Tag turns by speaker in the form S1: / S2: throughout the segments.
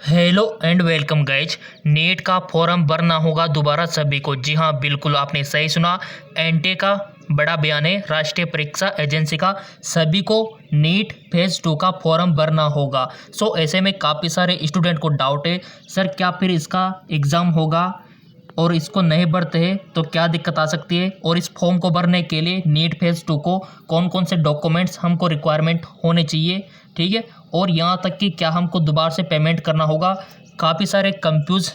S1: Hello and welcome guys. NEET का form भरना होगा दोबारा सभी को। जी हाँ, बिल्कुल आपने सही सुना। एनटीए का बड़ा बयान है, राष्ट्रीय परीक्षा एजेंसी का, सभी को नीट फेज़ 2 का फॉर्म भरना होगा। सो ऐसे में काफ़ी सारे स्टूडेंट को डाउट है, सर क्या फिर इसका एग्ज़ाम होगा और इसको नहीं भरते हैं तो क्या दिक्कत आ सकती है, और इस फॉर्म को भरने के लिए नीट फेज़ 2 को कौन कौन से डॉक्यूमेंट्स हमको रिक्वायरमेंट होने चाहिए, ठीक है, और यहाँ तक कि क्या हमको दोबारा से पेमेंट करना होगा। काफ़ी सारे कंफ्यूज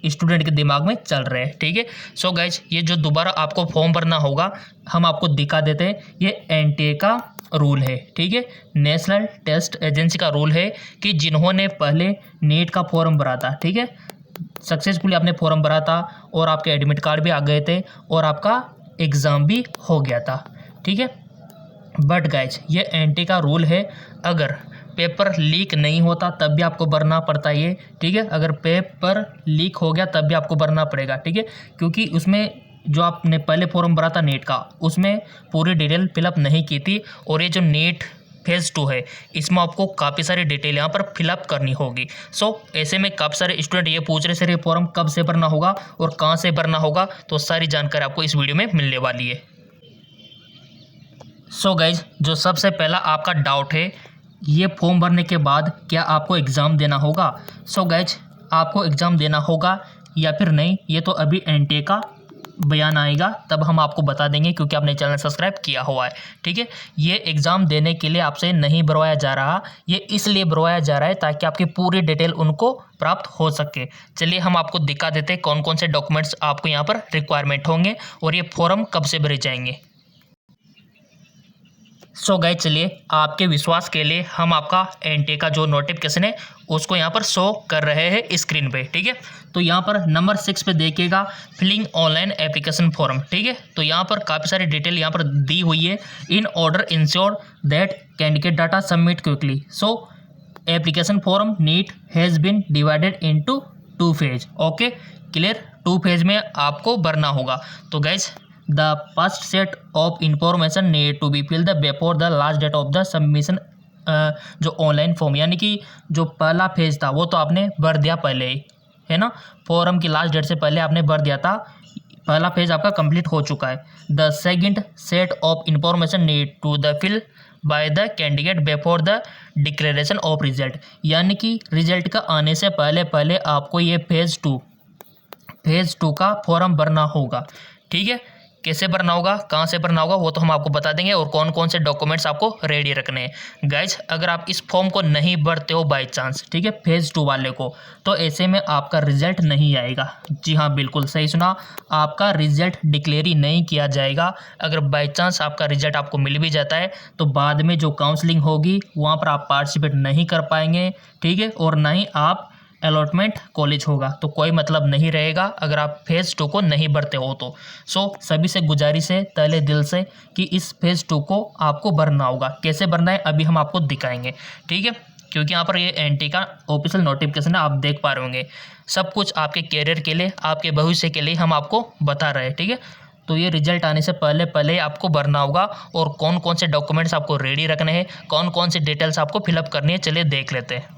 S1: स्टूडेंट के दिमाग में चल रहे हैं, ठीक है। सो गाइज, ये जो दोबारा आपको फॉर्म भरना होगा हम आपको दिखा देते हैं। ये एनटीए का रूल है, ठीक है, नेशनल टेस्ट एजेंसी का रूल है कि जिन्होंने पहले नीट का फॉर्म भरा था, ठीक है, सक्सेसफुली आपने फॉर्म भरा था और आपके एडमिट कार्ड भी आ गए थे और आपका एग्ज़ाम भी हो गया था, ठीक है। बट गाइज, ये एनटीए का रूल है, अगर पेपर लीक नहीं होता तब भी आपको भरना पड़ता है ये, ठीक है। अगर पेपर लीक हो गया तब भी आपको भरना पड़ेगा, ठीक है, क्योंकि उसमें जो आपने पहले फॉर्म भरा था नीट का उसमें पूरी डिटेल फिलअप नहीं की थी, और ये जो नीट फेज़ 2 है इसमें आपको काफ़ी सारी डिटेल यहाँ पर फिलअप करनी होगी। सो ऐसे में काफ़ी सारे स्टूडेंट ये पूछ रहे सर ये फॉर्म कब से भरना होगा और कहाँ से भरना होगा, तो सारी जानकारी आपको इस वीडियो में मिलने वाली है। सो गाइज, जो सबसे पहला आपका डाउट है, ये फॉर्म भरने के बाद क्या आपको एग्ज़ाम देना होगा। सो गाइज, आपको एग्ज़ाम देना होगा या फिर नहीं, ये तो अभी एनटीए का बयान आएगा तब हम आपको बता देंगे, क्योंकि आपने चैनल सब्सक्राइब किया हुआ है, ठीक है। ये एग्ज़ाम देने के लिए आपसे नहीं भरवाया जा रहा, ये इसलिए भरवाया जा रहा है ताकि आपकी पूरी डिटेल उनको प्राप्त हो सके। चलिए हम आपको दिखा देते हैं कौन कौन से डॉक्यूमेंट्स आपको यहाँ पर रिक्वायरमेंट होंगे और ये फॉर्म कब से भरे जाएंगे। सो गाइस, चलिए आपके विश्वास के लिए हम आपका एनटीए का जो नोटिफिकेशन है उसको यहाँ पर शो कर रहे हैं स्क्रीन पे, ठीक है। तो यहाँ पर नंबर 6 पे देखिएगा, फिलिंग ऑनलाइन एप्लीकेशन फॉर्म, ठीक है। तो यहाँ पर काफ़ी सारी डिटेल यहाँ पर दी हुई है। In order ensure that candidate data submit quickly, so application form NEET has been divided into 2 phase. Okay, clear, 2 phase में आपको भरना होगा। तो guys, the first set of information need to be filled before the last date of the submission, जो online form, यानी कि जो पहला फेज था वो तो आपने भर दिया पहले ही, है ना, फॉर्म की लास्ट डेट से पहले आपने भर दिया था, पहला फेज आपका कंप्लीट हो चुका है। The second set of information need to the fill by the candidate before the declaration of result, यानी कि रिजल्ट का आने से पहले पहले आपको ये फेज़ टू का फॉर्म भरना होगा, ठीक है। कैसे भरना होगा, कहाँ से भरना होगा, वो तो हम आपको बता देंगे, और कौन कौन से डॉक्यूमेंट्स आपको रेडी रखने हैं। गाइज, अगर आप इस फॉर्म को नहीं भरते हो बाई चांस, ठीक है, फेज़ 2 वाले को, तो ऐसे में आपका रिजल्ट नहीं आएगा। जी हाँ, बिल्कुल सही सुना, आपका रिजल्ट डिक्लेयर ही नहीं किया जाएगा। अगर बाई चांस आपका रिजल्ट आपको मिल भी जाता है तो बाद में जो काउंसलिंग होगी वहाँ पर आप पार्टिसिपेट नहीं कर पाएंगे, ठीक है, और ना ही आप अलॉटमेंट कॉलेज होगा, तो कोई मतलब नहीं रहेगा अगर आप फेज़ 2 को नहीं भरते हो तो। सो सभी से गुजारिश है तहे दिल से कि इस फेज़ 2 को आपको भरना होगा। कैसे भरना है अभी हम आपको दिखाएंगे, ठीक है, क्योंकि यहाँ पर ये एनटीए का ऑफिशियल नोटिफिकेशन है, आप देख पा रहे होंगे। सब कुछ आपके कैरियर के लिए, आपके भविष्य के लिए हम आपको बता रहे हैं, ठीक है। तो ये रिजल्ट आने से पहले पहले आपको भरना होगा, और कौन कौन से डॉक्यूमेंट्स आपको रेडी रखने हैं, कौन कौन सी डिटेल्स आपको फिलअप करनी है, चलिए देख लेते हैं।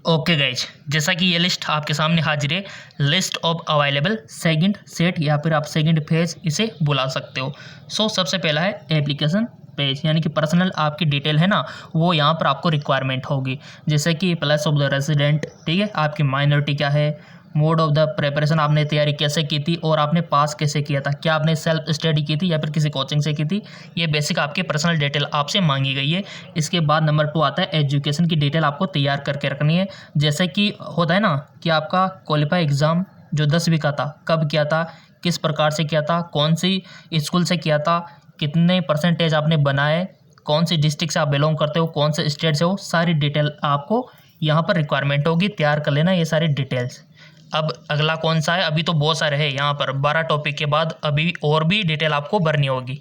S1: ओके गाइज, जैसा कि ये लिस्ट आपके सामने हाजिर है, list of available second set या फिर आप सेकंड फेज इसे बुला सकते हो। सो सबसे पहला है एप्लीकेशन पेज, यानी कि पर्सनल आपकी डिटेल है ना, वो यहाँ पर आपको रिक्वायरमेंट होगी, जैसे कि प्लेस ऑफ द रेजिडेंट, ठीक है, आपकी माइनॉरिटी क्या है, मोड ऑफ द प्रिपरेशन, आपने तैयारी कैसे की थी और आपने पास कैसे किया था, क्या आपने सेल्फ स्टडी की थी या फिर किसी कोचिंग से की थी, ये बेसिक आपकी पर्सनल डिटेल आपसे मांगी गई है। इसके बाद नंबर 2 आता है एजुकेशन की डिटेल आपको तैयार करके रखनी है, जैसे कि होता है ना कि आपका क्वालिफाई एग्ज़ाम जो 10वीं का था कब किया था, किस प्रकार से किया था, कौन सी स्कूल से किया था, कितने परसेंटेज आपने बनाए, कौन सी डिस्ट्रिक्ट से आप बिलोंग करते हो, कौन से स्टेट से हो, सारी डिटेल आपको यहाँ पर रिक्वायरमेंट होगी, तैयार कर लेना ये सारी डिटेल्स। अब अगला कौन सा है, अभी तो बहुत सारे हैं यहाँ पर, 12 टॉपिक के बाद अभी और भी डिटेल आपको भरनी होगी।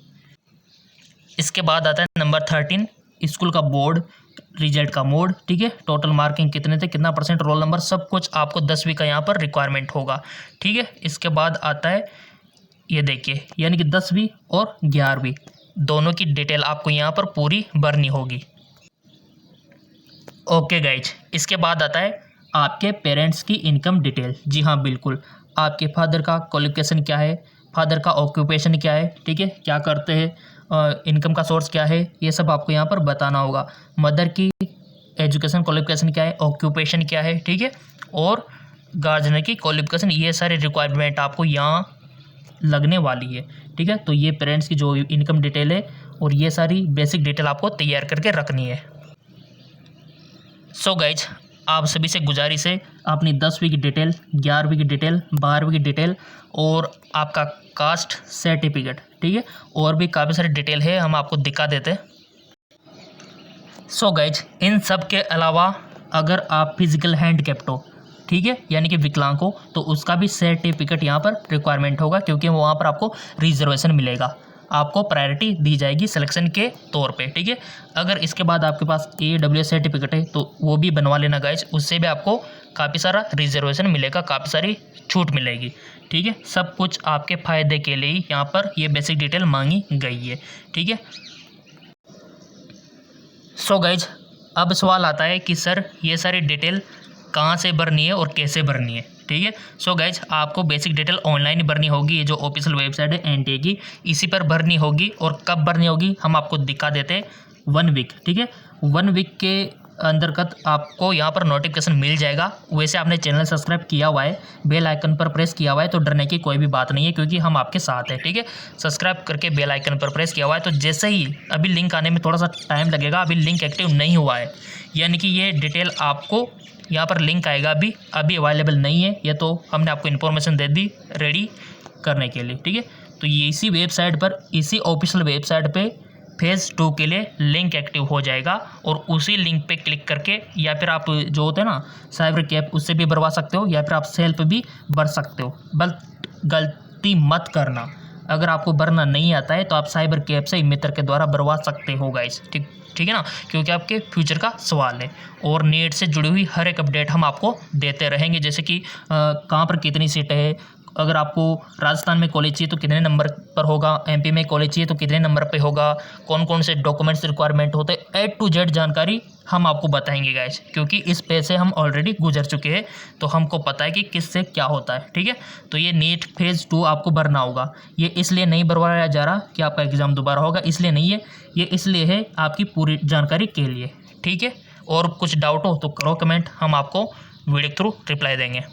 S1: इसके बाद आता है नंबर 13, स्कूल का बोर्ड रिजल्ट का मोड, ठीक है, टोटल मार्किंग कितने थे, कितना परसेंट, रोल नंबर, सब कुछ आपको 10वीं का यहाँ पर रिक्वायरमेंट होगा, ठीक है। इसके बाद आता है ये देखिए, यानी कि 10वीं और 11वीं दोनों की डिटेल आपको यहाँ पर पूरी भरनी होगी। ओके गाइज, इसके बाद आता है आपके पेरेंट्स की इनकम डिटेल। जी हाँ बिल्कुल, आपके फादर का क्वालिफिकेशन क्या है, फादर का ऑक्यूपेशन क्या है, ठीक है, क्या करते हैं, इनकम का सोर्स क्या है, ये सब आपको यहाँ पर बताना होगा। मदर की एजुकेशन क्वालिफिकेशन क्या है, ऑक्यूपेशन क्या है, ठीक है, और गार्जियन की क्वालिफिकेशन, ये सारे रिक्वायरमेंट आपको यहाँ लगने वाली है, ठीक है। तो ये पेरेंट्स की जो इनकम डिटेल है और ये सारी बेसिक डिटेल आपको तैयार करके रखनी है। सो गाइज, आप सभी से गुजारिश है, अपनी 10वीं की डिटेल, 11वीं की डिटेल, 12वीं की डिटेल और आपका कास्ट सर्टिफिकेट, ठीक है, और भी काफ़ी सारी डिटेल है, हम आपको दिखा देते हैं। सो गाइज, इन सब के अलावा अगर आप फिजिकल हैंडकैप्ड हो, ठीक है, यानी कि विकलांग हो, तो उसका भी सर्टिफिकेट यहाँ पर रिक्वायरमेंट होगा, क्योंकि वहाँ पर आपको रिजर्वेशन मिलेगा, आपको प्रायोरिटी दी जाएगी सिलेक्शन के तौर पे, ठीक है। अगर इसके बाद आपके पास AWS सर्टिफिकेट है तो वो भी बनवा लेना गाइज, उससे भी आपको काफ़ी सारा रिजर्वेशन मिलेगा, काफ़ी सारी छूट मिलेगी, ठीक है। सब कुछ आपके फ़ायदे के लिए ही यहाँ पर ये बेसिक डिटेल मांगी गई है, ठीक है। सो गाइज, अब सवाल आता है कि सर ये सारी डिटेल कहाँ से भरनी है और कैसे भरनी है, ठीक है। सो गाइज, आपको बेसिक डिटेल ऑनलाइन ही भरनी होगी, ये जो ऑफिशियल वेबसाइट है एनटीए की, इसी पर भरनी होगी। और कब भरनी होगी हम आपको दिखा देते हैं, 1 वीक, ठीक है। 1 वीक के अंतर्गत आपको यहाँ पर नोटिफिकेशन मिल जाएगा। वैसे आपने चैनल सब्सक्राइब किया हुआ है, बेल आइकन पर प्रेस किया हुआ है, तो डरने की कोई भी बात नहीं है, क्योंकि हम आपके साथ हैं, ठीक है। सब्सक्राइब करके बेल आइकन पर प्रेस किया हुआ है, तो जैसे ही अभी लिंक आने में थोड़ा सा टाइम लगेगा, अभी लिंक एक्टिव नहीं हुआ है, यानी कि ये डिटेल आपको यहाँ पर लिंक आएगा, अभी अवेलेबल नहीं है, ये तो हमने आपको इन्फॉर्मेशन दे दी रेडी करने के लिए, ठीक है। तो ये इसी वेबसाइट पर, इसी ऑफिशियल वेबसाइट पे फेज़ 2 के लिए लिंक एक्टिव हो जाएगा, और उसी लिंक पे क्लिक करके, या फिर आप जो होते हैं ना साइबर कैफ, उससे भी भरवा सकते हो, या फिर आप सेल्फ भी भर सकते हो। बट गलती मत करना, अगर आपको भरना नहीं आता है तो आप साइबर कैफ से मित्र के द्वारा भरवा सकते हो गाइस, ठीक है ना, क्योंकि आपके फ्यूचर का सवाल है। और नेट से जुड़ी हुई हर एक अपडेट हम आपको देते रहेंगे, जैसे कि कहाँ पर कितनी सीटें हैं, अगर आपको राजस्थान में कॉलेज चाहिए तो कितने नंबर पर होगा, MP में कॉलेज चाहिए तो कितने नंबर पे होगा, कौन कौन से डॉक्यूमेंट्स रिक्वायरमेंट होते हैं, A to Z जानकारी हम आपको बताएंगे गाइस, क्योंकि इस पे से हम ऑलरेडी गुजर चुके हैं, तो हमको पता है कि किससे क्या होता है, ठीक है। तो ये नीट फेज़ 2 आपको भरना होगा। ये इसलिए नहीं भरवाया जा रहा कि आपका एग्ज़ाम दोबारा होगा, इसलिए नहीं है, ये इसलिए है आपकी पूरी जानकारी के लिए, ठीक है। और कुछ डाउट हो तो करो कमेंट, हम आपको वीडियो के थ्रू रिप्लाई देंगे।